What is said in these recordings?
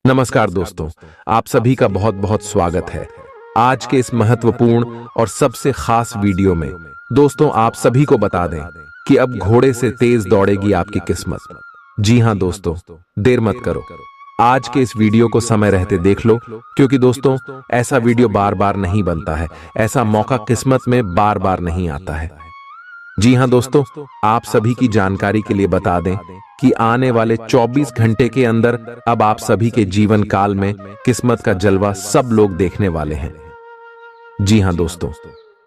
नमस्कार दोस्तों, आप सभी का बहुत बहुत स्वागत है आज के इस महत्वपूर्ण और सबसे खास वीडियो में। दोस्तों, आप सभी को बता दें कि अब घोड़े से तेज दौड़ेगी आपकी किस्मत। जी हां दोस्तों, देर मत करो, आज के इस वीडियो को समय रहते देख लो, क्योंकि दोस्तों ऐसा वीडियो बार बार नहीं बनता है, ऐसा मौका किस्मत में बार बार नहीं आता है। जी हां दोस्तों, आप सभी की जानकारी के लिए बता दें कि आने वाले 24 घंटे के अंदर अब आप सभी के जीवन काल में किस्मत का जलवा सब लोग देखने वाले हैं। जी हां दोस्तों,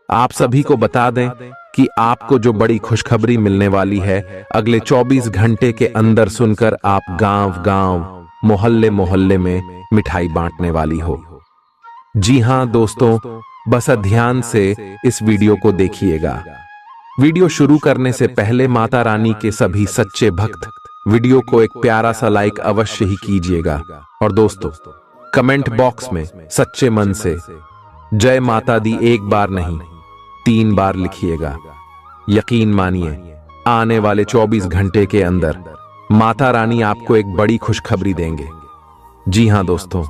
आप सभी को बता दें कि आपको जो बड़ी खुशखबरी मिलने वाली है अगले 24 घंटे के अंदर सुनकर आप गांव गांव, मोहल्ले मोहल्ले में मिठाई बांटने वाली हो। जी हां दोस्तों, बस ध्यान से इस वीडियो को देखिएगा। वीडियो शुरू करने से पहले माता रानी के सभी सच्चे भक्त वीडियो को एक प्यारा सा लाइक अवश्य ही कीजिएगा, और दोस्तों कमेंट बॉक्स में सच्चे मन से जय माता दी एक बार नहीं 3 बार लिखिएगा। यकीन मानिए, आने वाले 24 घंटे के अंदर माता रानी आपको एक बड़ी खुशखबरी देंगे। जी हां दोस्तों,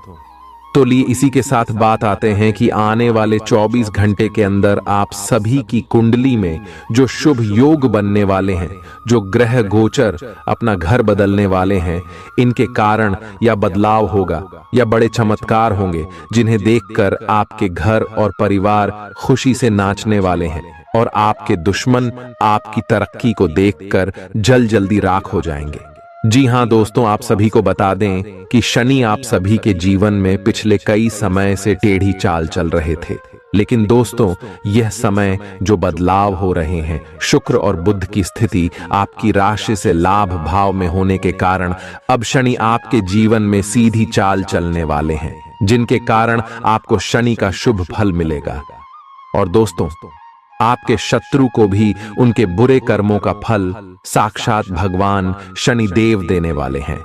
तो लिए इसी के साथ बात आते हैं कि आने वाले 24 घंटे के अंदर आप सभी की कुंडली में जो शुभ योग बनने वाले हैं, जो ग्रह गोचर अपना घर बदलने वाले हैं, इनके कारण या बदलाव होगा या बड़े चमत्कार होंगे, जिन्हें देखकर आपके घर और परिवार खुशी से नाचने वाले हैं, और आपके दुश्मन आपकी तरक्की को देखकर जल्दी राख हो जाएंगे। जी हां दोस्तों, आप सभी को बता दें कि शनि आप सभी के जीवन में पिछले कई समय से टेढ़ी चाल चल रहे थे, लेकिन दोस्तों यह समय जो बदलाव हो रहे हैं, शुक्र और बुध की स्थिति आपकी राशि से लाभ भाव में होने के कारण अब शनि आपके जीवन में सीधी चाल चलने वाले हैं, जिनके कारण आपको शनि का शुभ फल मिलेगा। और दोस्तों, आपके शत्रु को भी उनके बुरे कर्मों का फल साक्षात भगवान शनि देव देने वाले हैं।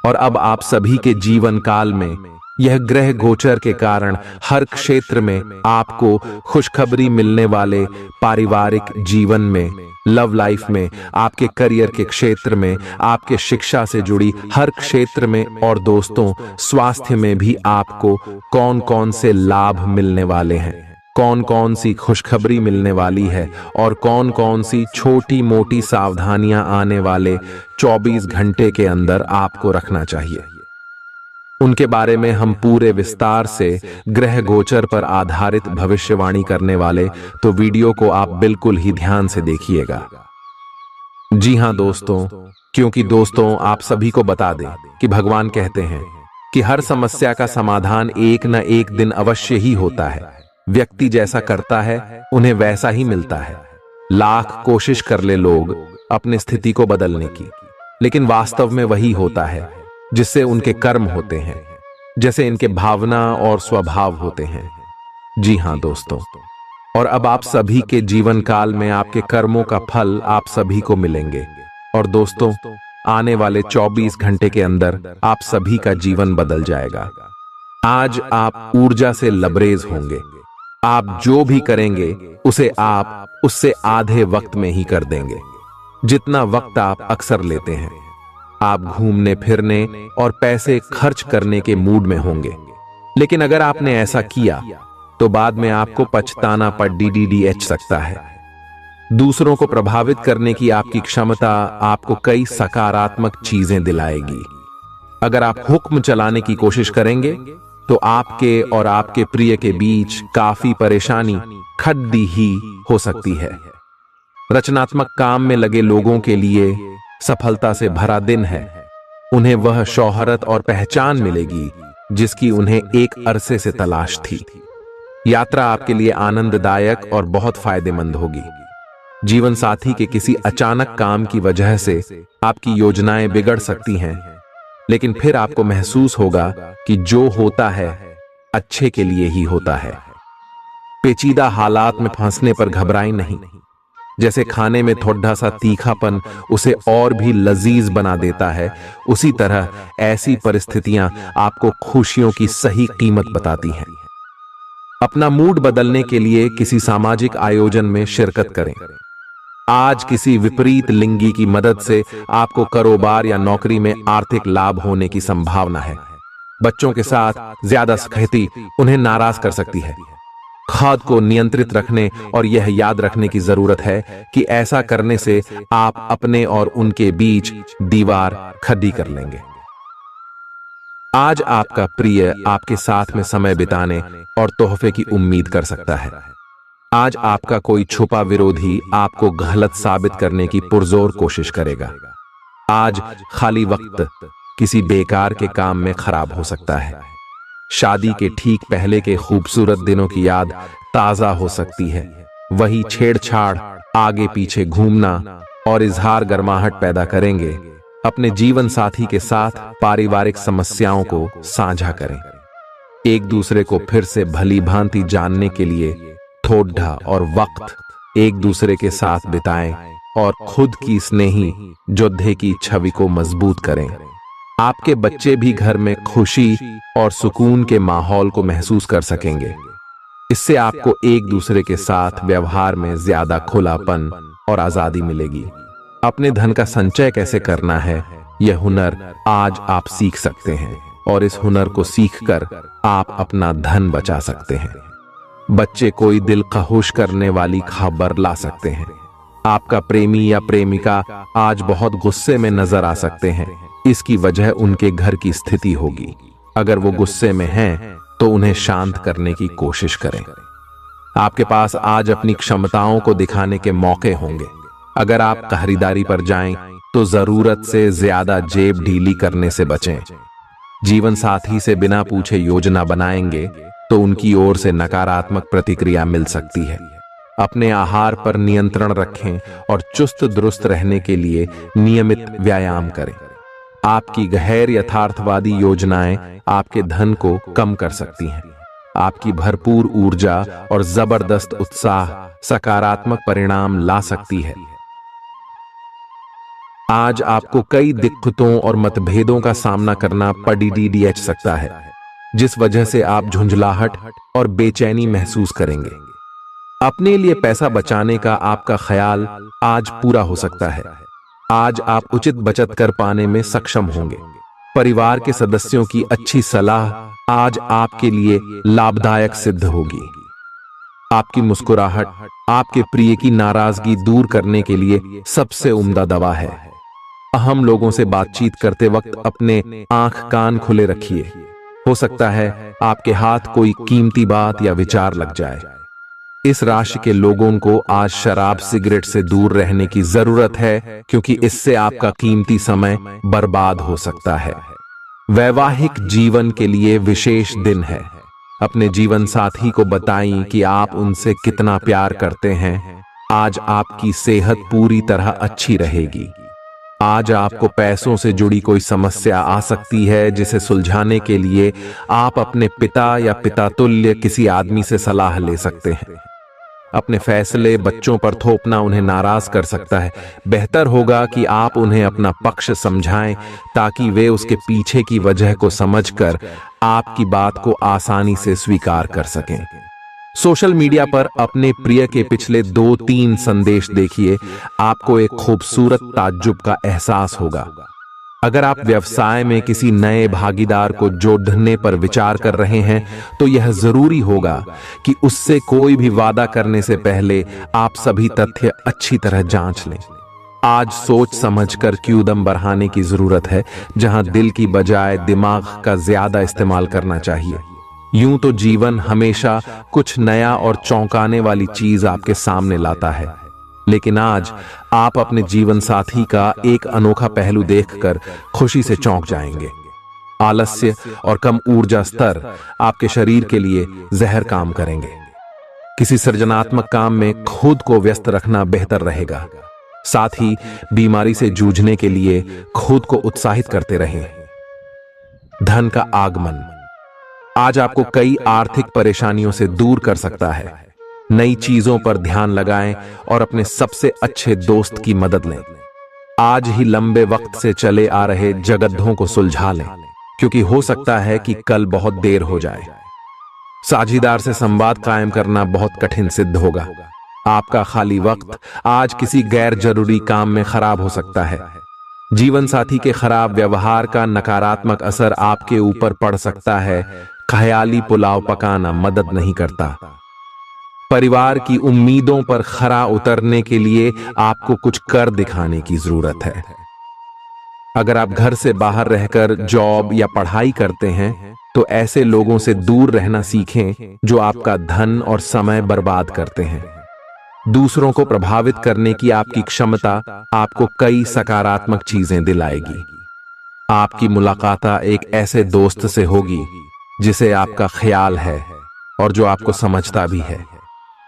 और अब आप सभी के जीवन काल में यह ग्रह गोचर के कारण हर क्षेत्र में आपको खुशखबरी मिलने वाले, पारिवारिक जीवन में, लव लाइफ में, आपके करियर के क्षेत्र में, आपके शिक्षा से जुड़ी हर क्षेत्र में, और दोस्तों स्वास्थ्य में भी आपको कौन कौन से लाभ मिलने वाले हैं, कौन कौन सी खुशखबरी मिलने वाली है, और कौन कौन सी छोटी मोटी सावधानियां आने वाले 24 घंटे के अंदर आपको रखना चाहिए, उनके बारे में हम पूरे विस्तार से ग्रह गोचर पर आधारित भविष्यवाणी करने वाले, तो वीडियो को आप बिल्कुल ही ध्यान से देखिएगा। जी हां दोस्तों, क्योंकि दोस्तों आप सभी को बता दें कि भगवान कहते हैं कि हर समस्या का समाधान एक न एक दिन अवश्य ही होता है। व्यक्ति जैसा करता है उन्हें वैसा ही मिलता है। लाख कोशिश कर ले लोग अपनी स्थिति को बदलने की, लेकिन वास्तव में वही होता है जिससे उनके कर्म होते हैं, जैसे इनके भावना और स्वभाव होते हैं। जी हां दोस्तों, और अब आप सभी के जीवन काल में आपके कर्मों का फल आप सभी को मिलेंगे। और दोस्तों आने वाले 24 घंटे के अंदर आप सभी का जीवन बदल जाएगा। आज आप ऊर्जा से लबरेज होंगे। आप जो भी करेंगे उसे आप उससे आधे वक्त में ही कर देंगे, जितना वक्त आप अक्सर लेते हैं। आप घूमने फिरने और पैसे खर्च करने के मूड में होंगे, लेकिन अगर आपने ऐसा किया तो बाद में आपको पछताना पर DDDH सकता है। दूसरों को प्रभावित करने की आपकी क्षमता आपको कई सकारात्मक चीजें दिलाएगी। अगर आप हुक्म चलाने की कोशिश करेंगे तो आपके और आपके प्रिय के बीच काफी परेशानी खड़ी ही हो सकती है। रचनात्मक काम में लगे लोगों के लिए सफलता से भरा दिन है। उन्हें वह शोहरत और पहचान मिलेगी जिसकी उन्हें एक अरसे से तलाश थी। यात्रा आपके लिए आनंददायक और बहुत फायदेमंद होगी। जीवन साथी के किसी अचानक काम की वजह से आपकी योजनाएं बिगड़ सकती हैं, लेकिन फिर आपको महसूस होगा कि जो होता है अच्छे के लिए ही होता है। पेचीदा हालात में फंसने पर घबराएं नहीं। जैसे खाने में थोड़ा सा तीखापन उसे और भी लजीज बना देता है, उसी तरह ऐसी परिस्थितियां आपको खुशियों की सही कीमत बताती हैं। अपना मूड बदलने के लिए किसी सामाजिक आयोजन में शिरकत करें। आज किसी विपरीत लिंगी की मदद से आपको कारोबार या नौकरी में आर्थिक लाभ होने की संभावना है। बच्चों के साथ ज्यादा सख्ती उन्हें नाराज कर सकती है। खुद को नियंत्रित रखने और यह याद रखने की जरूरत है कि ऐसा करने से आप अपने और उनके बीच दीवार खड़ी कर लेंगे। आज आपका प्रिय आपके साथ में समय बिताने और तोहफे की उम्मीद कर सकता है। आज आपका कोई छुपा विरोधी आपको गलत साबित करने की पुरजोर कोशिश करेगा। आज खाली वक्त किसी बेकार के काम में खराब हो सकता है। शादी के ठीक पहले के खूबसूरत दिनों की याद ताजा हो सकती है। वही छेड़छाड़, आगे पीछे घूमना और इजहार गर्माहट पैदा करेंगे। अपने जीवन साथी के साथ पारिवारिक समस्याओं को साझा करें। एक दूसरे को फिर से भली भांति जानने के लिए थोड़ा और वक्त एक दूसरे के साथ बिताएं और खुद की स्नेही योद्धे की छवि को मजबूत करें। आपके बच्चे भी घर में खुशी और सुकून के माहौल को महसूस कर सकेंगे। इससे आपको एक दूसरे के साथ व्यवहार में ज्यादा खुलापन और आजादी मिलेगी। अपने धन का संचय कैसे करना है, यह हुनर आज आप सीख सकते हैं और इस हुनर को सीखकर आप अपना धन बचा सकते हैं। बच्चे कोई दिल खहुश करने वाली खबर ला सकते हैं। आपका प्रेमी या प्रेमिका आज बहुत गुस्से में नजर आ सकते हैं। इसकी वजह उनके घर की स्थिति होगी। अगर वो गुस्से में हैं, तो उन्हें शांत करने की कोशिश करें। आपके पास आज अपनी क्षमताओं को दिखाने के मौके होंगे। अगर आप खरीदारी पर जाएं, तो जरूरत से ज्यादा जेब ढीली करने से बचें। जीवन साथी से बिना पूछे योजना बनाएंगे तो उनकी ओर से नकारात्मक प्रतिक्रिया मिल सकती है। अपने आहार पर नियंत्रण रखें और चुस्त दुरुस्त रहने के लिए नियमित व्यायाम करें। आपकी गैर यथार्थवादी योजनाएं आपके धन को कम कर सकती हैं। आपकी भरपूर ऊर्जा और जबरदस्त उत्साह सकारात्मक परिणाम ला सकती है। आज आपको कई दिक्कतों और मतभेदों का सामना करना पड़ सकता है, जिस वजह से आप झुंझलाहट और बेचैनी महसूस करेंगे। अपने लिए पैसा बचाने का आपका ख्याल आज पूरा हो सकता है। आज आप उचित बचत कर पाने में सक्षम होंगे। परिवार के सदस्यों की अच्छी सलाह आज आपके लिए लाभदायक सिद्ध होगी। आपकी मुस्कुराहट आपके प्रिय की नाराजगी दूर करने के लिए सबसे उम्दा दवा है। अहम लोगों से बातचीत करते वक्त अपने आंख कान खुले रखिए। हो सकता है आपके हाथ कोई कीमती बात या विचार लग जाए। इस राशि के लोगों को आज शराब सिगरेट से दूर रहने की जरूरत है, क्योंकि इससे आपका कीमती समय बर्बाद हो सकता है। वैवाहिक जीवन के लिए विशेष दिन है। अपने जीवन साथी को बताएं कि आप उनसे कितना प्यार करते हैं। आज आपकी सेहत पूरी तरह अच्छी रहेगी। आज आपको पैसों से जुड़ी कोई समस्या आ सकती है, जिसे सुलझाने के लिए आप अपने पिता या पिता तुल्य किसी आदमी से सलाह ले सकते हैं। अपने फैसले बच्चों पर थोपना उन्हें नाराज कर सकता है। बेहतर होगा कि आप उन्हें अपना पक्ष समझाएं, ताकि वे उसके पीछे की वजह को समझकर आपकी बात को आसानी से स्वीकार कर सकें। सोशल मीडिया पर अपने प्रिय के पिछले 2-3 संदेश देखिए। आपको एक खूबसूरत ताज्जुब का एहसास होगा। अगर आप व्यवसाय में किसी नए भागीदार को जोड़ने पर विचार कर रहे हैं, तो यह जरूरी होगा कि उससे कोई भी वादा करने से पहले आप सभी तथ्य अच्छी तरह जांच लें। आज सोच समझकर कदम बढ़ाने की जरूरत है, जहां दिल की बजाय दिमाग का ज्यादा इस्तेमाल करना चाहिए। यूं तो जीवन हमेशा कुछ नया और चौंकाने वाली चीज आपके सामने लाता है, लेकिन आज आप अपने जीवन साथी का एक अनोखा पहलू देखकर खुशी से चौंक जाएंगे। आलस्य और कम ऊर्जा स्तर आपके शरीर के लिए जहर काम करेंगे। किसी सृजनात्मक काम में खुद को व्यस्त रखना बेहतर रहेगा। साथ ही बीमारी से जूझने के लिए खुद को उत्साहित करते रहें। धन का आगमन आज आपको कई आर्थिक परेशानियों से दूर कर सकता है। नई चीजों पर ध्यान लगाएं और अपने सबसे अच्छे दोस्त की मदद लें। आज ही लंबे वक्त से चले आ रहे जगद्धों को सुलझा लें, क्योंकि हो सकता है कि कल बहुत देर हो जाए। साझीदार से संवाद कायम करना बहुत कठिन सिद्ध होगा। आपका खाली वक्त आज किसी गैर जरूरी काम में खराब हो सकता है। जीवन साथी के खराब व्यवहार का नकारात्मक असर आपके ऊपर पड़ सकता है। ख्याली पुलाव पकाना मदद नहीं करता। परिवार की उम्मीदों पर खरा उतरने के लिए आपको कुछ कर दिखाने की जरूरत है। अगर आप घर से बाहर रहकर जॉब या पढ़ाई करते हैं तो ऐसे लोगों से दूर रहना सीखें जो आपका धन और समय बर्बाद करते हैं। दूसरों को प्रभावित करने की आपकी क्षमता आपको कई सकारात्मक चीजें दिलाएगी। आपकी मुलाकात एक ऐसे दोस्त से होगी जिसे आपका ख्याल है और जो आपको समझता भी है।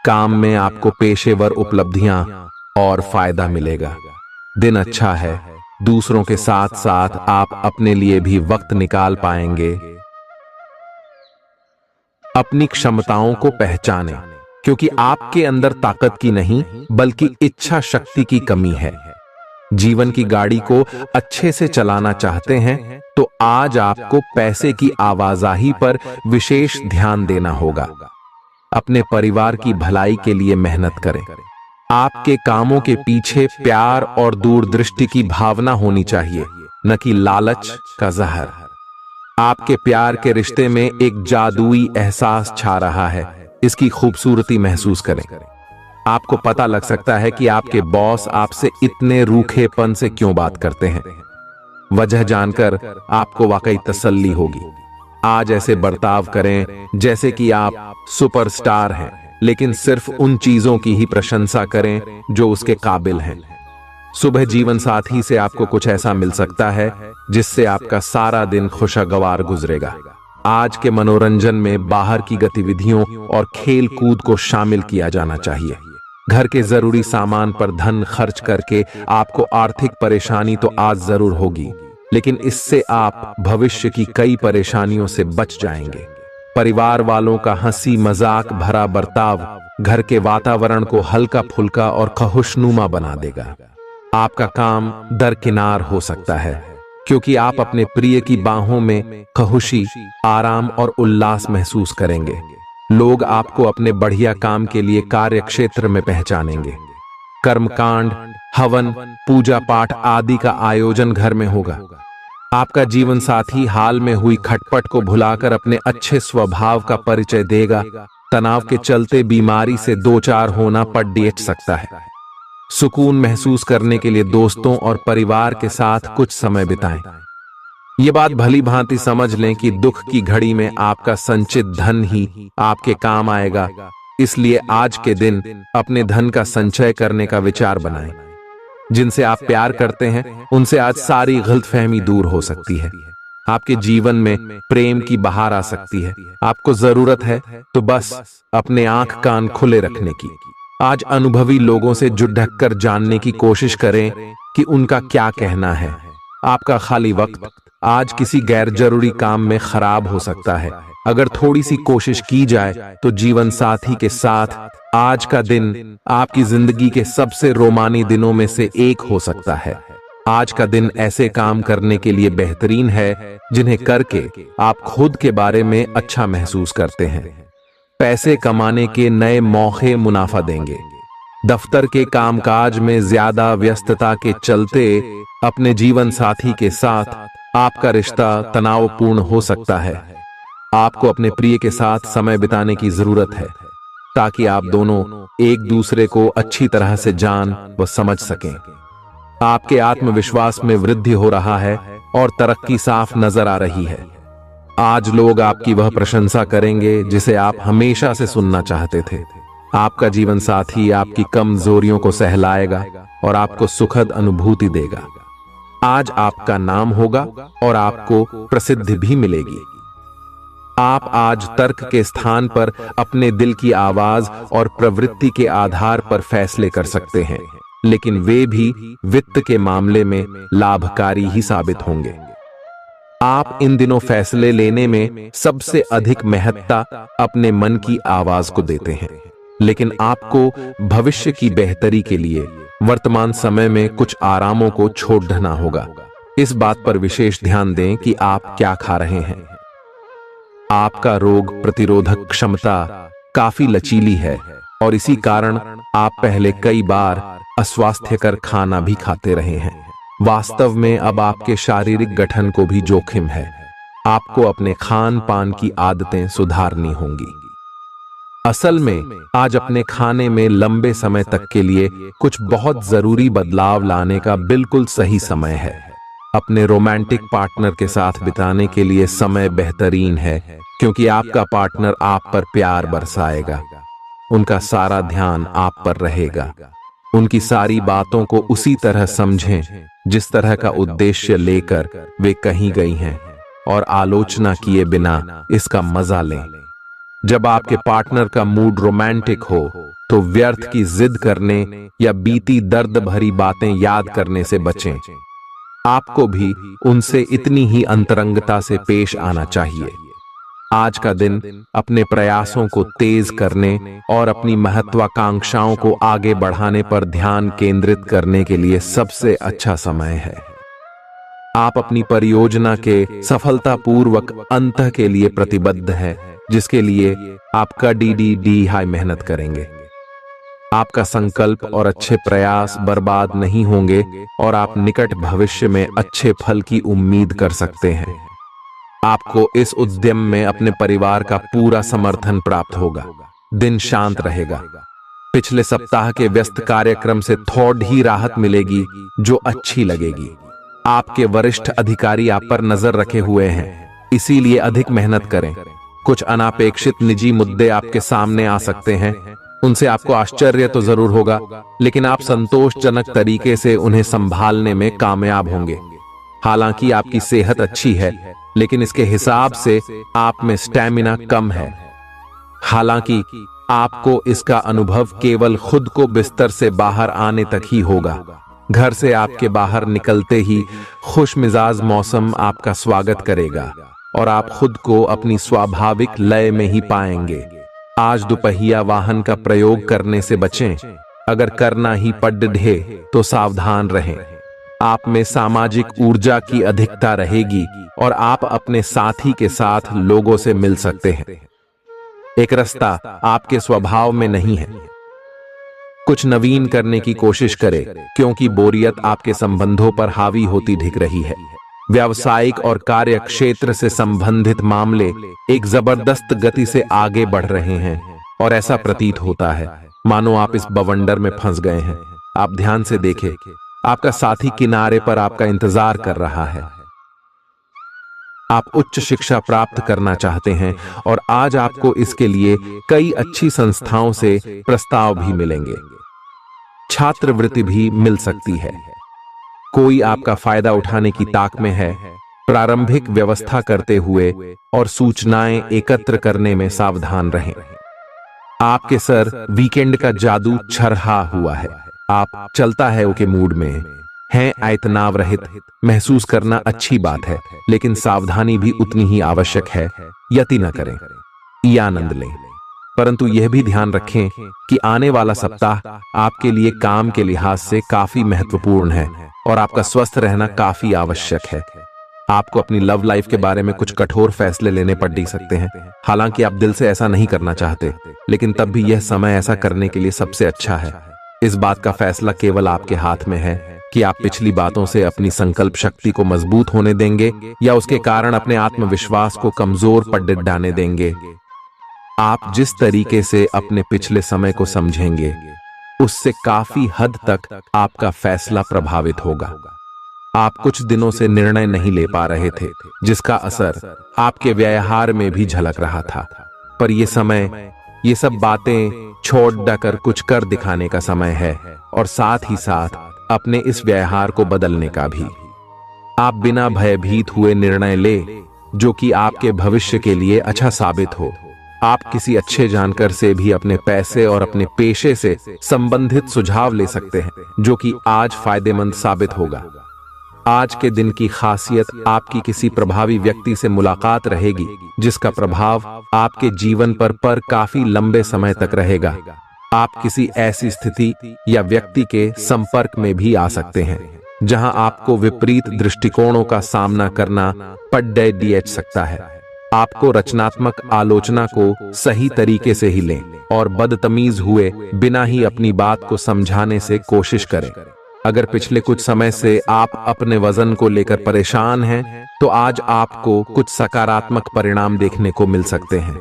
काम में आपको पेशेवर उपलब्धियां और फायदा मिलेगा। दिन अच्छा है। दूसरों के साथ साथ आप अपने लिए भी वक्त निकाल पाएंगे। अपनी क्षमताओं को पहचानें, क्योंकि आपके अंदर ताकत की नहीं बल्कि इच्छा शक्ति की कमी है। जीवन की गाड़ी को अच्छे से चलाना चाहते हैं तो आज आपको पैसे की आवाजाही पर विशेष ध्यान देना होगा। अपने परिवार की भलाई के लिए मेहनत करें। आपके कामों के पीछे प्यार और दूरदृष्टि की भावना होनी चाहिए, न कि लालच का जहर। आपके प्यार के रिश्ते में एक जादुई एहसास छा रहा है। इसकी खूबसूरती महसूस करें। आपको पता लग सकता है कि आपके बॉस आपसे इतने रूखेपन से क्यों बात करते हैं। वजह जानकर आपको वाकई तसल्ली होगी। आज ऐसे बर्ताव करें जैसे कि आप सुपरस्टार हैं, लेकिन सिर्फ उन चीजों की ही प्रशंसा करें जो उसके काबिल हैं। सुबह जीवन साथी से आपको कुछ ऐसा मिल सकता है जिससे आपका सारा दिन खुशगवार गुजरेगा। आज के मनोरंजन में बाहर की गतिविधियों और खेल कूद को शामिल किया जाना चाहिए। घर के जरूरी सामान पर धन खर्च करके आपको आर्थिक परेशानी तो आज जरूर होगी, लेकिन इससे आप भविष्य की कई परेशानियों से बच जाएंगे। परिवार वालों का हंसी मजाक भरा बर्ताव घर के वातावरण को हल्का फुल्का और खुशनुमा बना देगा। आपका काम दरकिनार हो सकता है, क्योंकि आप अपने प्रिय की बाहों में खुशी, आराम और उल्लास महसूस करेंगे। लोग आपको अपने बढ़िया काम के लिए कार्य क्षेत्र में पहचानेंगे। कर्मकांड, हवन, पूजा पाठ आदि का आयोजन घर में होगा। आपका जीवन साथी हाल में हुई खटपट को भुलाकर अपने अच्छे स्वभाव का परिचय देगा। तनाव के चलते बीमारी से दो चार होना पड़ सकता है। सुकून महसूस करने के लिए दोस्तों और परिवार के साथ कुछ समय बिताएं। ये बात भली भांति समझ लें कि दुख की घड़ी में आपका संचित धन ही आपके काम आएगा। इसलिए आज के दिन अपने धन का संचय करने का विचार बनाएं। जिनसे आप प्यार करते हैं उनसे आज सारी गलतफहमी दूर हो सकती है। आपके जीवन में प्रेम की बहार आ सकती है। आपको जरूरत है तो बस अपने आंख कान खुले रखने की। आज अनुभवी लोगों से जुड़ ढककर जानने की कोशिश करें कि उनका क्या कहना है। आपका खाली वक्त आज किसी गैर जरूरी काम में खराब हो सकता है। अगर थोड़ी सी कोशिश की जाए तो जीवन साथी के साथ आज का दिन आपकी जिंदगी के सबसे रोमानी दिनों में से एक हो सकता है। आज का दिन ऐसे काम करने के लिए बेहतरीन है जिन्हें करके आप खुद के बारे में अच्छा महसूस करते हैं। पैसे कमाने के नए मौके मुनाफा देंगे। दफ्तर के कामकाज में ज्यादा व्यस्तता के चलते अपने जीवन साथी के साथ आपका रिश्ता तनावपूर्ण हो सकता है। आपको अपने प्रिय के साथ समय बिताने की जरूरत है ताकि आप दोनों एक दूसरे को अच्छी तरह से जान व समझ सकें। आपके आत्मविश्वास में वृद्धि हो रहा है और तरक्की साफ नजर आ रही है। आज लोग आपकी वह प्रशंसा करेंगे जिसे आप हमेशा से सुनना चाहते थे। आपका जीवन साथी आपकी कमजोरियों को सहलाएगा और आपको सुखद अनुभूति देगा। आज आपका नाम होगा और आपको प्रसिद्धि भी मिलेगी। आप आज तर्क के स्थान पर अपने दिल की आवाज और प्रवृत्ति के आधार पर फैसले कर सकते हैं, लेकिन वे भी वित्त के मामले में लाभकारी ही साबित होंगे। आप इन दिनों फैसले लेने में सबसे अधिक महत्ता अपने मन की आवाज को देते हैं, लेकिन आपको भविष्य की बेहतरी के लिए वर्तमान समय में कुछ आरामों को छोड़ देना होगा। इस बात पर विशेष ध्यान दें कि आप क्या खा रहे हैं। आपका रोग प्रतिरोधक क्षमता काफी लचीली है और इसी कारण आप पहले कई बार अस्वास्थ्यकर खाना भी खाते रहे हैं। वास्तव में अब आपके शारीरिक गठन को भी जोखिम है। आपको अपने खान पान की आदतें सुधारनी होंगी। असल में आज अपने खाने में लंबे समय तक के लिए कुछ बहुत जरूरी बदलाव लाने का बिल्कुल सही समय है। अपने रोमांटिक पार्टनर के साथ बिताने के लिए समय बेहतरीन है, क्योंकि आपका पार्टनर आप पर प्यार बरसाएगा। उनका सारा ध्यान आप पर रहेगा। उनकी सारी बातों को उसी तरह समझें जिस तरह का उद्देश्य लेकर वे कही गई हैं, और आलोचना किए बिना इसका मजा लें। जब आपके पार्टनर का मूड रोमांटिक हो तो व्यर्थ की जिद करने या बीती दर्द भरी बातें याद करने से बचें। आपको भी उनसे इतनी ही अंतरंगता से पेश आना चाहिए। आज का दिन अपने प्रयासों को तेज करने और अपनी महत्वाकांक्षाओं को आगे बढ़ाने पर ध्यान केंद्रित करने के लिए सबसे अच्छा समय है। आप अपनी परियोजना के सफलतापूर्वक अंत के लिए प्रतिबद्ध हैं, जिसके लिए आपका डी हाई मेहनत करेंगे। आपका संकल्प और अच्छे प्रयास बर्बाद नहीं होंगे और आप निकट भविष्य में अच्छे फल की उम्मीद कर सकते हैं। आपको इस उद्यम में अपने परिवार का पूरा समर्थन प्राप्त होगा। दिन शांत रहेगा। पिछले सप्ताह के व्यस्त कार्यक्रम से थोड़ी ही राहत मिलेगी, जो अच्छी लगेगी। आपके वरिष्ठ अधिकारी आप पर नजर रखे हुए हैं, इसीलिए अधिक मेहनत करें। कुछ अनापेक्षित निजी मुद्दे आपके सामने आ सकते हैं। उनसे आपको आश्चर्य तो जरूर होगा, लेकिन आप संतोषजनक तरीके से उन्हें संभालने में कामयाब होंगे। हालांकि आपकी सेहत अच्छी है, लेकिन इसके हिसाब से आप में स्टैमिना कम है। हालांकि आपको इसका अनुभव केवल खुद को बिस्तर से बाहर आने तक ही होगा। घर से आपके बाहर निकलते ही खुशमिजाज मौसम आपका स्वागत करेगा और आप खुद को अपनी स्वाभाविक लय में ही पाएंगे। आज दुपहिया वाहन का प्रयोग करने से बचें। अगर करना ही पड़े तो सावधान रहें। आप में सामाजिक ऊर्जा की अधिकता रहेगी और आप अपने साथी के साथ लोगों से मिल सकते हैं। एक रास्ता आपके स्वभाव में नहीं है। कुछ नवीन करने की कोशिश करें, क्योंकि बोरियत आपके संबंधों पर हावी होती दिख रही है। व्यावसायिक और कार्य क्षेत्र से संबंधित मामले एक जबरदस्त गति से आगे बढ़ रहे हैं और ऐसा प्रतीत होता है मानो आप इस बवंडर में फंस गए हैं। आप ध्यान से देखें, आपका साथी किनारे पर आपका इंतजार कर रहा है। आप उच्च शिक्षा प्राप्त करना चाहते हैं और आज आपको इसके लिए कई अच्छी संस्थाओं से प्रस्ताव भी मिलेंगे। छात्रवृत्ति भी मिल सकती है। कोई आपका फायदा उठाने की ताक में है। प्रारंभिक व्यवस्था करते हुए और सूचनाएं एकत्र करने में सावधान रहें। आपके सर वीकेंड का जादू छरहा हुआ है। आप चलता है के मूड में हैं। तनाव रहित महसूस करना अच्छी बात है, लेकिन सावधानी भी उतनी ही आवश्यक है। यति न करें, ये आनंद लें, परंतु यह भी ध्यान रखें कि आने वाला सप्ताह आपके लिए काम के लिहाज से काफी महत्वपूर्ण है और आपका स्वस्थ रहना काफी आवश्यक है। आपको अपनी लव लाइफ के बारे में कुछ कठोर फैसले लेने पड़ सकते हैं। हालांकि आप दिल से ऐसा नहीं करना चाहते, लेकिन तब भी यह समय ऐसा करने के लिए सबसे अच्छा है। इस बात का फैसला केवल आपके हाथ में है कि आप पिछली बातों से अपनी संकल्प शक्ति को मजबूत होने देंगे या उसके कारण अपने आत्मविश्वास को कमजोर पड़ डालने देंगे। आप जिस तरीके से अपने पिछले समय को समझेंगे, उससे काफी हद तक आपका फैसला प्रभावित होगा। आप कुछ दिनों से निर्णय नहीं ले पा रहे थे, जिसका असर आपके व्यवहार में भी झलक रहा था। पर यह समय ये सब बातें छोड़ कर कुछ कर दिखाने का समय है और साथ ही साथ अपने इस व्यवहार को बदलने का भी। आप बिना भयभीत हुए निर्णय ले जो कि आपके भविष्य के लिए अच्छा साबित हो। आप किसी अच्छे जानकार से भी अपने पैसे और अपने पेशे से संबंधित सुझाव ले सकते हैं, जो कि आज फायदेमंद साबित होगा। आज के दिन की खासियत आपकी किसी प्रभावी व्यक्ति से मुलाकात रहेगी, जिसका प्रभाव आपके जीवन पर काफी लंबे समय तक रहेगा। आप किसी ऐसी स्थिति या व्यक्ति के संपर्क में भी आ सकते हैं जहां आपको विपरीत दृष्टिकोणों का सामना करना पड़ सकता है। आपको रचनात्मक आलोचना को सही तरीके से ही लें और बदतमीज हुए बिना ही अपनी बात को समझाने से कोशिश करें। अगर पिछले कुछ समय से आप अपने वजन को लेकर परेशान हैं, तो आज आपको कुछ सकारात्मक परिणाम देखने को मिल सकते हैं।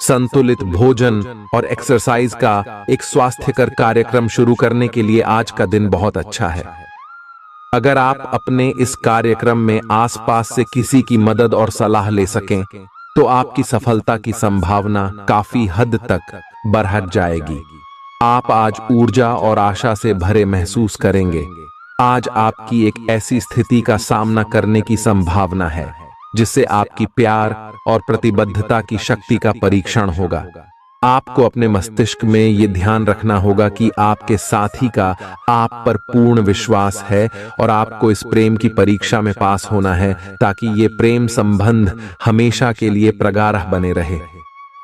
संतुलित भोजन और एक्सरसाइज का एक स्वास्थ्यकर कार्यक्रम शुरू करने के लिए आज का दिन बहुत अच्छा है। अगर आप अपने इस कार्यक्रम में आसपास से किसी की मदद और सलाह ले सकें, तो आपकी सफलता की संभावना काफी हद तक बढ़ जाएगी। आप आज ऊर्जा और आशा से भरे महसूस करेंगे। आज आपकी एक ऐसी स्थिति का सामना करने की संभावना है जिससे आपकी प्यार और प्रतिबद्धता की शक्ति का परीक्षण होगा। आपको अपने मस्तिष्क में ये ध्यान रखना होगा कि आपके साथी का आप पर पूर्ण विश्वास है और आपको इस प्रेम की परीक्षा में पास होना है ताकि ये प्रेम संबंध हमेशा के लिए प्रगाढ़ बने रहे।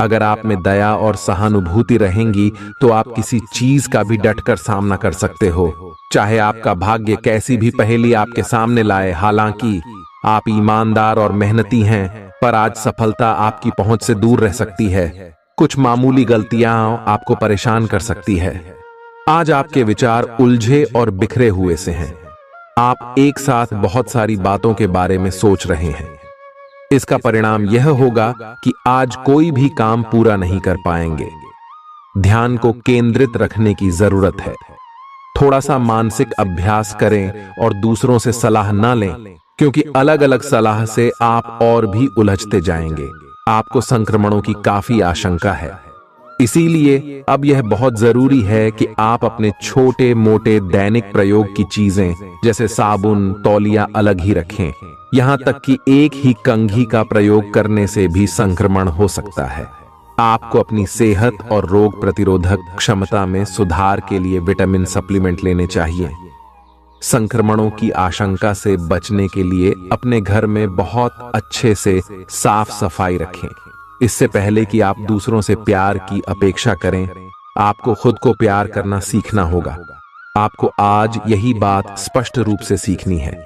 अगर आप में दया और सहानुभूति रहेंगी तो आप किसी चीज का भी डटकर सामना कर सकते हो, चाहे आपका भाग्य कैसी भी पहेली आपके सामने लाए। हालांकि आप ईमानदार और मेहनती हैं, पर आज सफलता आपकी पहुंच से दूर रह सकती है। कुछ मामूली गलतियां आपको परेशान कर सकती है। आज आपके विचार उलझे और बिखरे हुए से हैं। आप एक साथ बहुत सारी बातों के बारे में सोच रहे हैं। इसका परिणाम यह होगा कि आज कोई भी काम पूरा नहीं कर पाएंगे। ध्यान को केंद्रित रखने की जरूरत है। थोड़ा सा मानसिक अभ्यास करें और दूसरों से सलाह न लें, क्योंकि अलग अलग सलाह से आप और भी उलझते जाएंगे। आपको संक्रमणों की काफी आशंका है, इसीलिए अब यह बहुत जरूरी है कि आप अपने छोटे मोटे दैनिक प्रयोग की चीजें जैसे साबुन, तौलिया अलग ही रखें। यहां तक कि एक ही कंघी का प्रयोग करने से भी संक्रमण हो सकता है। आपको अपनी सेहत और रोग प्रतिरोधक क्षमता में सुधार के लिए विटामिन सप्लीमेंट लेने चाहिए। संक्रमणों की आशंका से बचने के लिए अपने घर में बहुत अच्छे से साफ सफाई रखें। इससे पहले कि आप दूसरों से प्यार की अपेक्षा करें, आपको खुद को प्यार करना सीखना होगा। आपको आज यही बात स्पष्ट रूप से सीखनी है।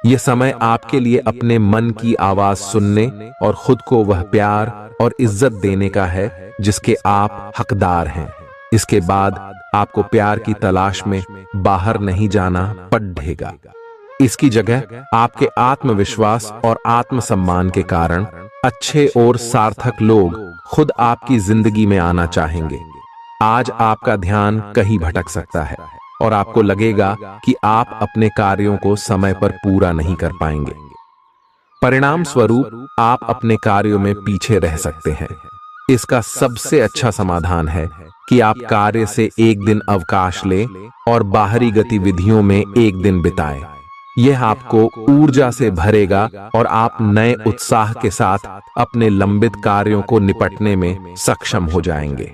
यह समय आपके लिए अपने मन की आवाज सुनने और खुद को वह प्यार और इज्जत देने का है जिसके आप हकदार हैं। इसके बाद आपको प्यार की तलाश में बाहर नहीं जाना पड़ेगा। इसकी जगह आपके आत्मविश्वास और आत्मसम्मान के कारण अच्छे और सार्थक लोग खुद आपकी जिंदगी में आना चाहेंगे। आज आपका ध्यान कहीं भटक सकता है और आपको लगेगा कि आप अपने कार्यों को समय पर पूरा नहीं कर पाएंगे। परिणाम स्वरूप आप अपने कार्यों में पीछे रह सकते हैं। इसका सबसे अच्छा समाधान है कि आप कार्य से एक दिन अवकाश लें और बाहरी गतिविधियों में एक दिन बिताएं। यह आपको ऊर्जा से भरेगा और आप नए उत्साह के साथ अपने लंबित कार्यों को निपटने में सक्षम हो जाएंगे।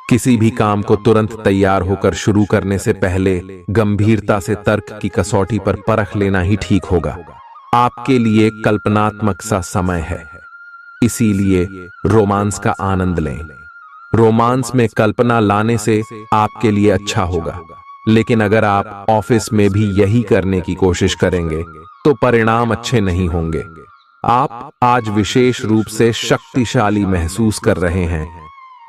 किसी भी काम को तुरंत तैयार होकर शुरू करने से पहले गंभीरता से तर्क की कसौटी पर परख लेना ही ठीक होगा। आपके लिए कल्पनात्मक सा समय है, इसीलिए रोमांस का आनंद लें। रोमांस में कल्पना लाने से आपके लिए अच्छा होगा, लेकिन अगर आप ऑफिस में भी यही करने की कोशिश करेंगे तो परिणाम अच्छे नहीं होंगे। आप आज विशेष रूप से शक्तिशाली महसूस कर रहे हैं।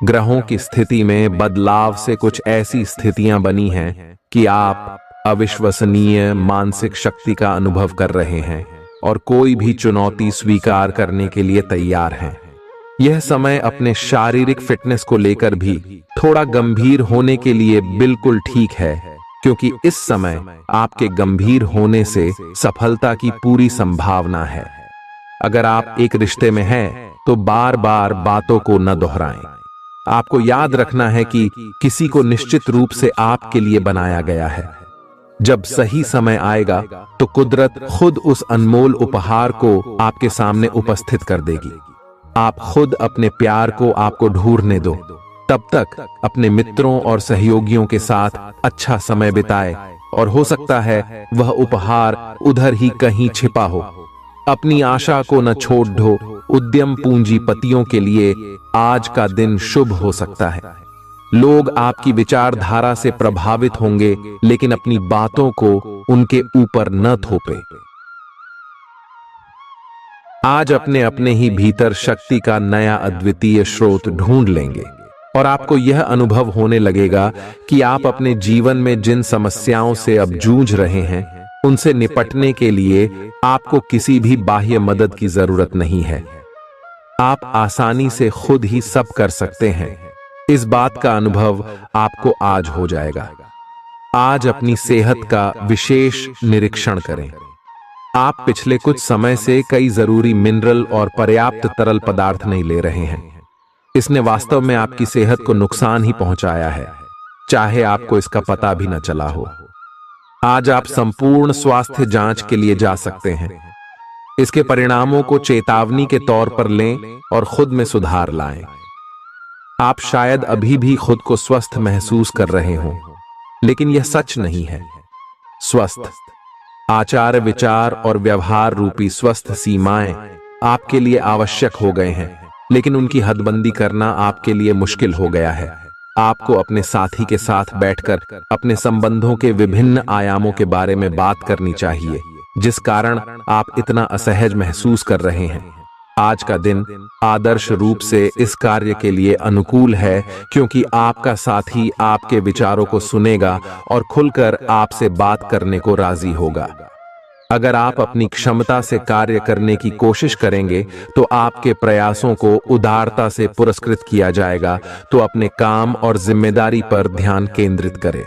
ग्रहों की स्थिति में बदलाव से कुछ ऐसी स्थितियां बनी हैं कि आप अविश्वसनीय मानसिक शक्ति का अनुभव कर रहे हैं और कोई भी चुनौती स्वीकार करने के लिए तैयार हैं। यह समय अपने शारीरिक फिटनेस को लेकर भी थोड़ा गंभीर होने के लिए बिल्कुल ठीक है, क्योंकि इस समय आपके गंभीर होने से सफलता की पूरी संभावना है। अगर आप एक रिश्ते में हैं, तो बार बार बातों को न दोहराएं। आपको याद रखना है कि किसी को निश्चित रूप से आपके लिए बनाया गया है। जब सही समय आएगा तो कुदरत खुद उस अनमोल उपहार को आपके सामने उपस्थित कर देगी। आप खुद अपने प्यार को आपको ढूंढने दो। तब तक अपने मित्रों और सहयोगियों के साथ अच्छा समय बिताएं और हो सकता है वह उपहार उधर ही कहीं छिपा हो। अपनी आशा को न छोड़ दो। उद्यम पूंजीपतियों के लिए आज का दिन शुभ हो सकता है। लोग आपकी विचारधारा से प्रभावित होंगे, लेकिन अपनी बातों को उनके ऊपर न थोपे। आज अपने अपने ही भीतर शक्ति का नया अद्वितीय स्रोत ढूंढ लेंगे। और आपको यह अनुभव होने लगेगा कि आप अपने जीवन में जिन समस्याओं से अब जूझ रहे हैं उनसे निपटने के लिए आपको किसी भी बाह्य मदद की जरूरत नहीं है। आप आसानी से खुद ही सब कर सकते हैं। इस बात का अनुभव आपको आज हो जाएगा। आज अपनी सेहत का विशेष निरीक्षण करें। आप पिछले कुछ समय से कई जरूरी मिनरल और पर्याप्त तरल पदार्थ नहीं ले रहे हैं। इसने वास्तव में आपकी सेहत को नुकसान ही पहुंचाया है, चाहे आपको इसका पता भी न चला हो। आज आप संपूर्ण स्वास्थ्य जांच के लिए जा सकते हैं। इसके परिणामों को चेतावनी के तौर पर लें और खुद में सुधार लाएं। आप शायद अभी भी खुद को स्वस्थ महसूस कर रहे हों, लेकिन यह सच नहीं है। स्वस्थ आचार, विचार और व्यवहार रूपी स्वस्थ सीमाएं आपके लिए आवश्यक हो गए हैं, लेकिन उनकी हदबंदी करना आपके लिए मुश्किल हो गया है। आपको अपने साथी के साथ बैठकर अपने संबंधों के विभिन्न आयामों के बारे में बात करनी चाहिए, जिस कारण आप इतना असहज महसूस कर रहे हैं। आज का दिन आदर्श रूप से इस कार्य के लिए अनुकूल है, क्योंकि आपका साथी आपके विचारों को सुनेगा और खुलकर आपसे बात करने को राजी होगा। अगर आप अपनी क्षमता से कार्य करने की कोशिश करेंगे तो आपके प्रयासों को उदारता से पुरस्कृत किया जाएगा। तो अपने काम और जिम्मेदारी पर ध्यान केंद्रित करें।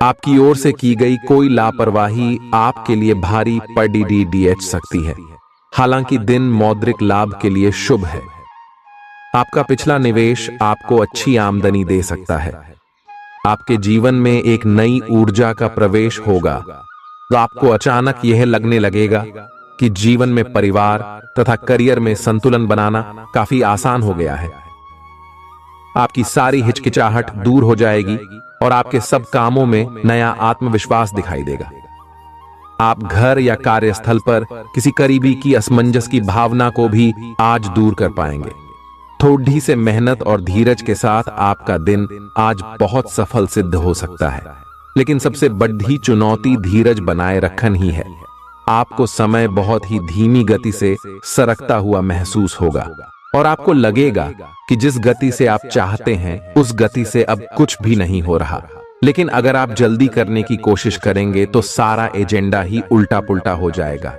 आपकी ओर से की गई कोई लापरवाही आपके लिए भारी पड़ सकती है। हालांकि दिन मौद्रिक लाभ के लिए शुभ है। आपका पिछला निवेश आपको अच्छी आमदनी दे सकता है। आपके जीवन में एक नई ऊर्जा का प्रवेश होगा, तो आपको अचानक यह लगने लगेगा कि जीवन में परिवार तथा करियर में संतुलन बनाना काफी आसान हो गया है। आपकी सारी हिचकिचाहट दूर हो जाएगी और आपके सब कामों में नया आत्मविश्वास दिखाई देगा। आप घर या कार्यस्थल पर किसी करीबी की असमंजस की भावना को भी आज दूर कर पाएंगे। थोड़ी से मेहनत और धीरज के साथ आपका दिन आज बहुत सफल सिद्ध हो सकता है, लेकिन सबसे बड़ी चुनौती धीरज बनाए रखना ही है। आपको समय बहुत ही धीमी गति से सरकता हुआ महसूस होगा और आपको लगेगा कि जिस गति से आप चाहते हैं उस गति से अब कुछ भी नहीं हो रहा। लेकिन अगर आप जल्दी करने की कोशिश करेंगे तो सारा एजेंडा ही उल्टा पुल्टा हो जाएगा।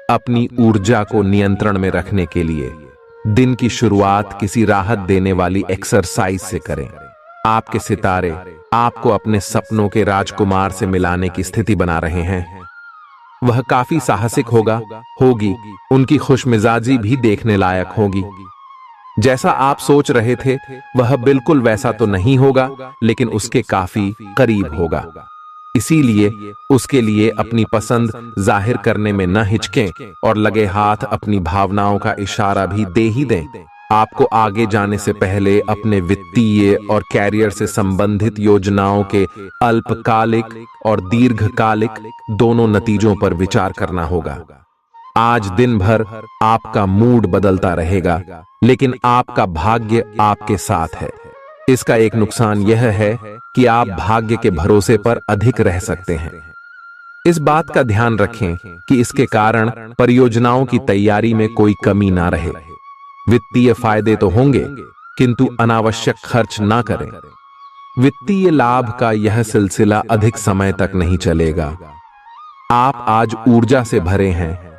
अपनी ऊर्जा को नियंत्रण में रखने के लिए दिन की शुरुआत किसी राहत देने वाली एक्सरसाइज से करें। आपके सितारे आपको अपने सपनों के राजकुमार से मिलाने की स्थिति बना रहे हैं। वह काफी साहसिक होगी। उनकी खुशमिजाजी भी देखने लायक होगी। जैसा आप सोच रहे थे वह बिल्कुल वैसा तो नहीं होगा, लेकिन उसके काफी करीब होगा। इसीलिए उसके लिए अपनी पसंद जाहिर करने में न हिचकें और लगे हाथ अपनी भावनाओं का इशारा भी दे ही दें। आपको आगे जाने से पहले अपने वित्तीय और कैरियर से संबंधित योजनाओं के अल्पकालिक और दीर्घकालिक दोनों नतीजों पर विचार करना होगा। आज दिन भर आपका मूड बदलता रहेगा, लेकिन आपका भाग्य आपके साथ है। इसका एक नुकसान यह है कि आप भाग्य के भरोसे पर अधिक रह सकते हैं। इस बात का ध्यान रखें कि इसके कारण परियोजनाओं की तैयारी में कोई कमी ना रहे। वित्तीय फायदे तो होंगे, किंतु अनावश्यक खर्च ना करें। वित्तीय लाभ का यह सिलसिला अधिक समय तक नहीं चलेगा। आप आज ऊर्जा से भरे हैं।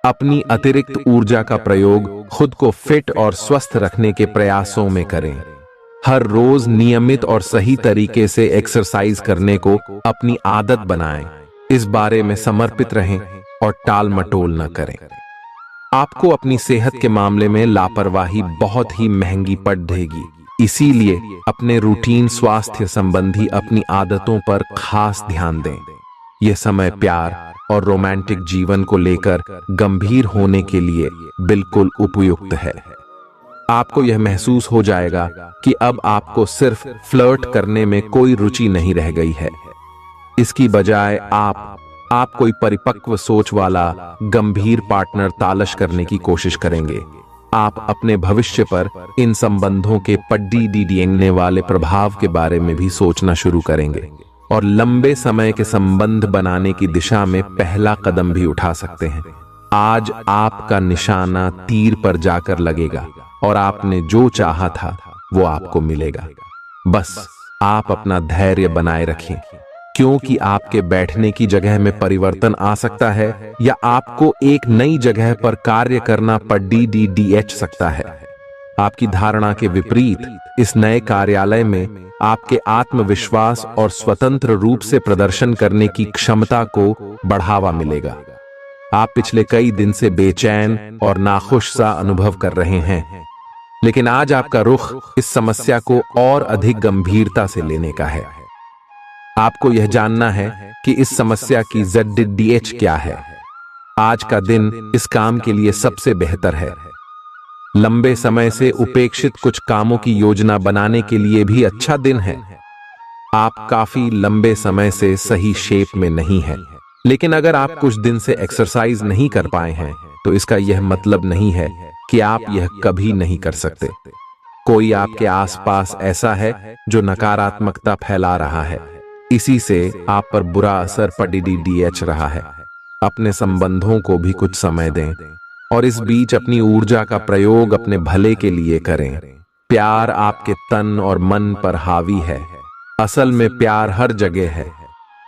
अपनी अतिरिक्त ऊर्जा का प्रयोग खुद को फिट और स्वस्थ रखने के प्रयासों में करें। हर रोज नियमित और सही तरीके से एक्सरसाइज करने को अपनी आदत बनाएं। इस बारे में समर्पित रहें और टाल मटोल न करें। आपको अपनी सेहत के मामले में लापरवाही बहुत ही महंगी पड़ेगी। इसीलिए अपने रूटीन स्वास्थ्य संबंधी अपनी आदतों पर खास ध्यान दें। यह समय प्यार और रोमांटिक जीवन को लेकर गंभीर होने के लिए बिल्कुल उपयुक्त है। आपको यह महसूस हो जाएगा कि अब आपको सिर्फ फ्लर्ट करने में कोई रुचि नहीं रह गई है। इसकी बजाय आप कोई परिपक्व सोच वाला गंभीर पार्टनर तलाश करने की कोशिश करेंगे। आप अपने भविष्य पर इन संबंधों के पड़ने वाले प्रभाव के बारे में भी सोचना शुरू करेंगे और लंबे समय के संबंध बनाने की दिशा में पहला कदम भी उठा सकते हैं। आज आपका निशाना तीर पर जाकर लगेगा और आपने जो चाहा था वो आपको मिलेगा। बस आप अपना धैर्य बनाए रखें, क्योंकि आपके बैठने की जगह में परिवर्तन आ सकता है या आपको एक नई जगह पर कार्य करना पड़ सकता है। आपकी धारणा के विपरीत इस नए कार्यालय में आपके आत्मविश्वास और स्वतंत्र रूप से प्रदर्शन करने की क्षमता को बढ़ावा मिलेगा। आप पिछले कई दिन से बेचैन और नाखुश सा अनुभव कर रहे हैं, लेकिन आज आपका रुख इस समस्या को और अधिक गंभीरता से लेने का है। आपको यह जानना है कि इस समस्या की ZDH क्या है। आज का दिन इस काम के लिए सबसे बेहतर है। लंबे समय से उपेक्षित कुछ कामों की योजना बनाने के लिए भी अच्छा दिन है। आप काफी लंबे समय से सही शेप में नहीं हैं, लेकिन अगर आप कुछ दिन से एक्सरसाइज नहीं कर पाए हैं तो इसका यह मतलब नहीं है कि आप यह कभी नहीं कर सकते। कोई आपके आसपास ऐसा है जो नकारात्मकता फैला रहा है, इसी से आप पर बुरा असर पड़ रहा है। अपने संबंधों को भी कुछ समय दें और इस बीच अपनी ऊर्जा का प्रयोग अपने भले के लिए करें। प्यार आपके तन और मन पर हावी है। असल में प्यार हर जगह है,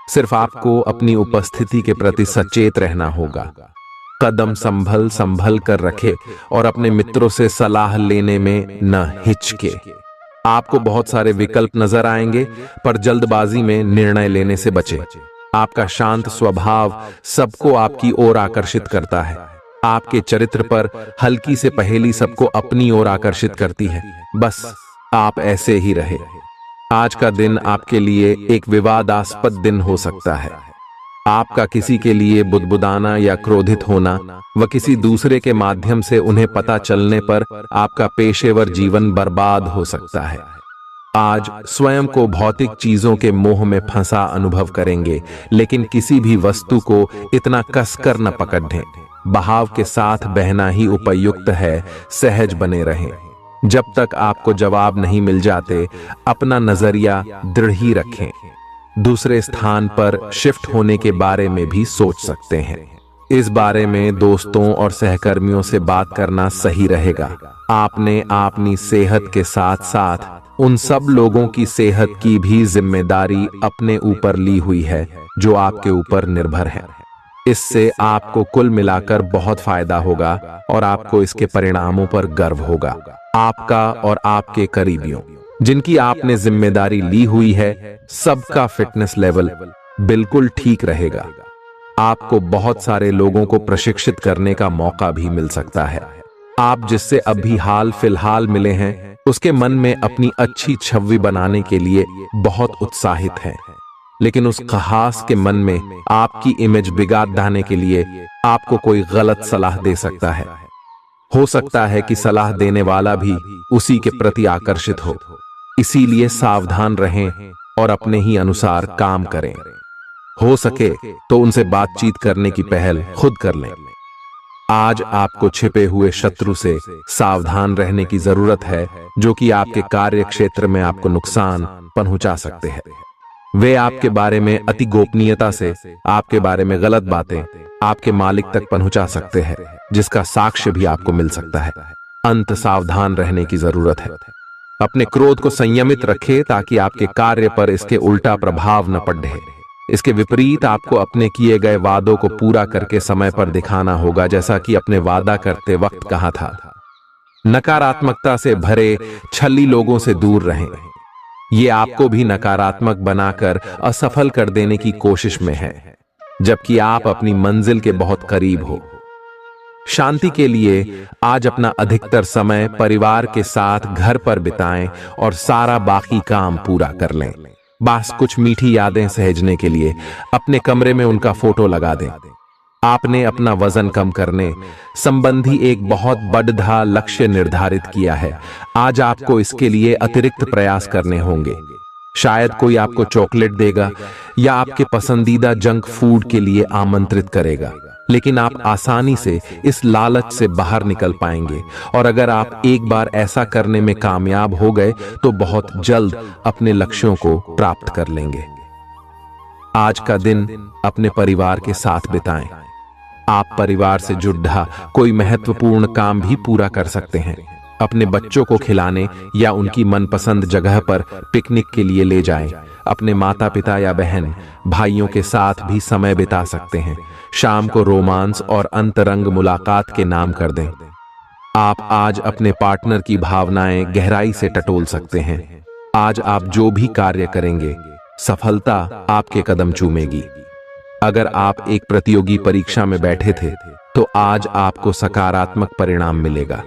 सिर्फ आपको अपनी उपस्थिति के प्रति सचेत रहना होगा। कदम संभल कर रखे और अपने मित्रों से सलाह लेने में न हिचके। आपको बहुत सारे विकल्प नजर आएंगे, पर जल्दबाजी में निर्णय लेने से बचें। आपका शांत स्वभाव सबको आपकी ओर आकर्षित करता है। आपके चरित्र पर हल्की से पहेली सबको अपनी ओर आकर्षित करती है। बस आप ऐसे ही रहे। आज का दिन आपके लिए एक विवादास्पद दिन हो सकता है। आपका किसी के लिए बुदबुदाना या क्रोधित होना व किसी दूसरे के माध्यम से उन्हें पता चलने पर आपका पेशेवर जीवन बर्बाद हो सकता है। आज स्वयं को भौतिक चीजों के मोह में फंसा अनुभव करेंगे, लेकिन किसी भी वस्तु को इतना कसकर न पकड़ें। बहाव के साथ बहना ही उपयुक्त है। सहज बने रहें। जब तक आपको जवाब नहीं मिल जाते, अपना नजरिया दृढ़ ही रखें। दूसरे स्थान पर शिफ्ट होने के बारे में भी सोच सकते हैं। इस बारे में दोस्तों और सहकर्मियों से बात करना सही रहेगा। आपने अपनी सेहत के साथ साथ उन सब लोगों की सेहत की भी जिम्मेदारी अपने ऊपर ली हुई है जो आपके ऊपर निर्भर है। इससे आपको कुल मिलाकर बहुत फायदा होगा और आपको इसके परिणामों पर गर्व होगा। आपका और आपके करीबियों जिनकी आपने जिम्मेदारी ली हुई है, सबका फिटनेस लेवल बिल्कुल ठीक रहेगा। आपको बहुत सारे लोगों को प्रशिक्षित करने का मौका भी मिल सकता है। आप जिससे अभी हाल फिलहाल मिले हैं, उसके मन में अपनी अच्छी छवि बनाने के लिए बहुत उत्साहित हैं, लेकिन उस खास के मन में आपकी इमेज बिगाड़ डालने के लिए आपको कोई गलत सलाह दे सकता है। हो सकता है कि सलाह देने वाला भी उसी के प्रति आकर्षित हो। इसीलिए सावधान रहें और अपने ही अनुसार काम करें। हो सके तो उनसे बातचीत करने की पहल खुद कर लें। आज आपको छिपे हुए शत्रु से सावधान रहने की जरूरत है, जो कि आपके कार्य क्षेत्र में आपको नुकसान पहुंचा सकते हैं। वे आपके बारे में अति गोपनीयता से आपके बारे में गलत बातें आपके मालिक तक पहुंचा सकते हैं, जिसका साक्ष्य भी आपको मिल सकता है। अंत सावधान रहने की जरूरत है। अपने क्रोध को संयमित रखें ताकि आपके कार्य पर इसके उल्टा प्रभाव न पड़े। इसके विपरीत आपको अपने किए गए वादों को पूरा करके समय पर दिखाना होगा, जैसा कि अपने वादा करते वक्त कहा था। नकारात्मकता से भरे छली लोगों से दूर रहें। ये आपको भी नकारात्मक बनाकर असफल कर देने की कोशिश में है, जबकि आप अपनी मंजिल के बहुत करीब हो। शांति के लिए आज अपना अधिकतर समय परिवार के साथ घर पर बिताएं और सारा बाकी काम पूरा कर लें। बस कुछ मीठी यादें सहेजने के लिए अपने कमरे में उनका फोटो लगा दें। आपने अपना वजन कम करने संबंधी एक बहुत बड़ा लक्ष्य निर्धारित किया है। आज आपको इसके लिए अतिरिक्त प्रयास करने होंगे। शायद कोई आपको चॉकलेट देगा या आपके पसंदीदा जंक फूड के लिए आमंत्रित करेगा, लेकिन आप आसानी से इस लालच से बाहर निकल पाएंगे। और अगर आप एक बार ऐसा करने में कामयाब हो गए तो बहुत जल्द अपने लक्ष्यों को प्राप्त कर लेंगे। आज का दिन अपने परिवार के साथ बिताएं। आप परिवार से जुड़ा कोई महत्वपूर्ण काम भी पूरा कर सकते हैं। अपने बच्चों को खिलाने या उनकी मनपसंद जगह पर पिकनिक के लिए ले जाएं। अपने माता पिता या बहन भाइयों के साथ भी समय बिता सकते हैं। शाम को रोमांस और अंतरंग मुलाकात के नाम कर दें। आप आज अपने पार्टनर की भावनाएं गहराई से टटोल सकते हैं। आज आप जो भी कार्य करेंगे, सफलता आपके कदम चूमेगी। अगर आप एक प्रतियोगी परीक्षा में बैठे थे, तो आज आपको सकारात्मक परिणाम मिलेगा।